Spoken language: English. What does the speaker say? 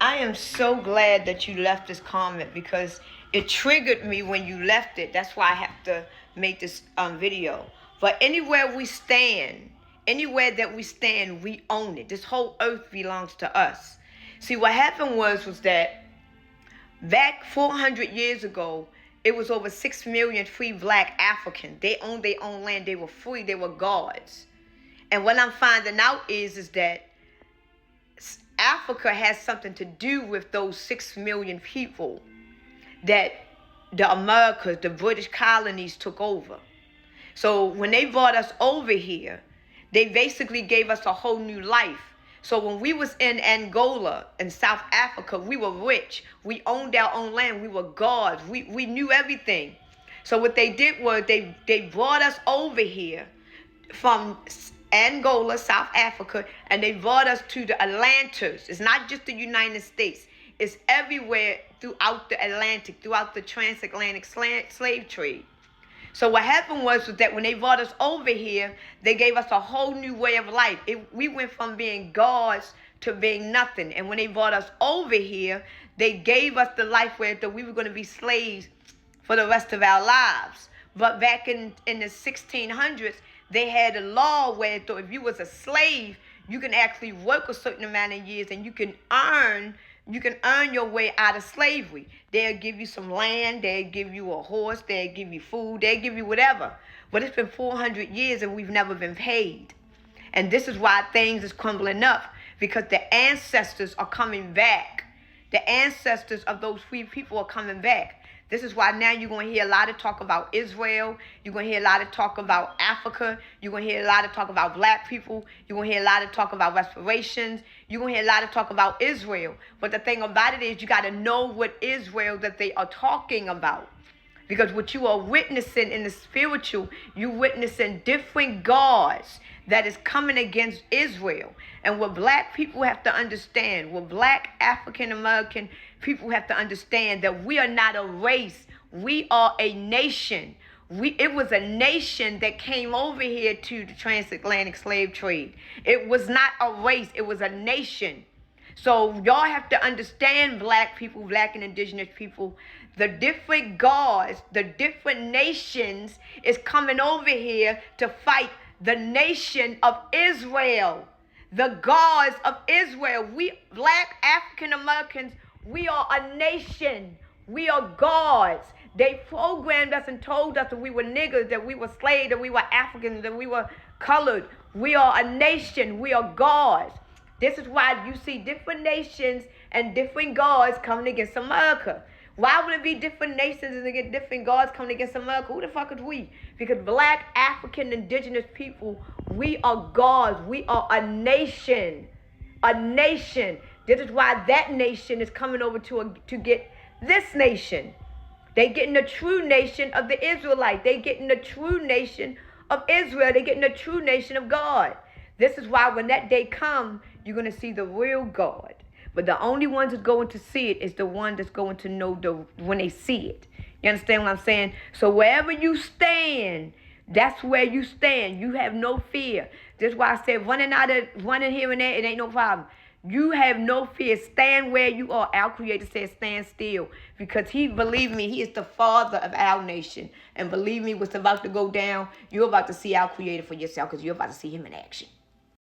I am so glad that you left this comment because it triggered me when you left it. That's why I have to make this video. But anywhere we stand, anywhere that we stand, we own it. This whole earth belongs to us. See, what happened was that back 400 years ago, it was over 6 million free black Africans. They owned their own land. They were free. They were gods. And what I'm finding out is that Africa has something to do with those 6 million people that the Americas, the British colonies took over. So when they brought us over here, they basically gave us a whole new life. So when we was in Angola and South Africa, we were rich. We owned our own land. We were gods. We knew everything. So what they did was they brought us over here from Angola, South Africa, and they brought us to the Atlantis. It's not just the United States. It's everywhere throughout the Atlantic, throughout the transatlantic slave trade. So what happened was that when they brought us over here, they gave us a whole new way of life. We went from being gods to being nothing. And when they brought us over here, they gave us the life where we were going to be slaves for the rest of our lives. But back in the 1600s, they had a law where if you was a slave, you can actually work a certain amount of years and you can earn your way out of slavery. They'll give you some land, they'll give you a horse, they'll give you food, they'll give you whatever. But it's been 400 years and we've never been paid. And this is why things is crumbling up, because the ancestors are coming back. The ancestors of those free people are coming back. This is why now you're going to hear a lot of talk about Israel. You're going to hear a lot of talk about Africa. You're going to hear a lot of talk about black people. You're going to hear a lot of talk about reparations. You're going to hear a lot of talk about Israel. But the thing about it is you got to know what Israel that they are talking about. Because what you are witnessing in the spiritual, you're witnessing different gods that is coming against Israel. And what black people have to understand, what black African American people have to understand, that we are not a race. We are a nation. It was a nation that came over here to the transatlantic slave trade. It was not a race. It was a nation. So y'all have to understand, black people, black and indigenous people, the different gods, the different nations is coming over here to fight the nation of Israel. The gods of Israel. We black African Americans, we are a nation. We are gods. They programmed us and told us that we were niggers, that we were slaves, that we were Africans, that we were colored. We are a nation. We are gods. This is why you see different nations and different gods coming against America. Why would it be different nations and get different gods coming against America? Who the fuck is we? Because black, African, indigenous people, we are gods. We are a nation. A nation. This is why that nation is coming over to get this nation. They getting the true nation of the Israelites. They getting the true nation of Israel. They getting the true nation of God. This is why when that day comes, you're going to see the real God. But the only ones that's going to see it is the one that's going to know when they see it. You understand what I'm saying? So wherever you stand, that's where you stand. You have no fear. That's why I said running here and there, it ain't no problem. You have no fear. Stand where you are. Our Creator says stand still. Because believe me, He is the Father of our nation. And believe me, what's about to go down, you're about to see our Creator for yourself because you're about to see Him in action.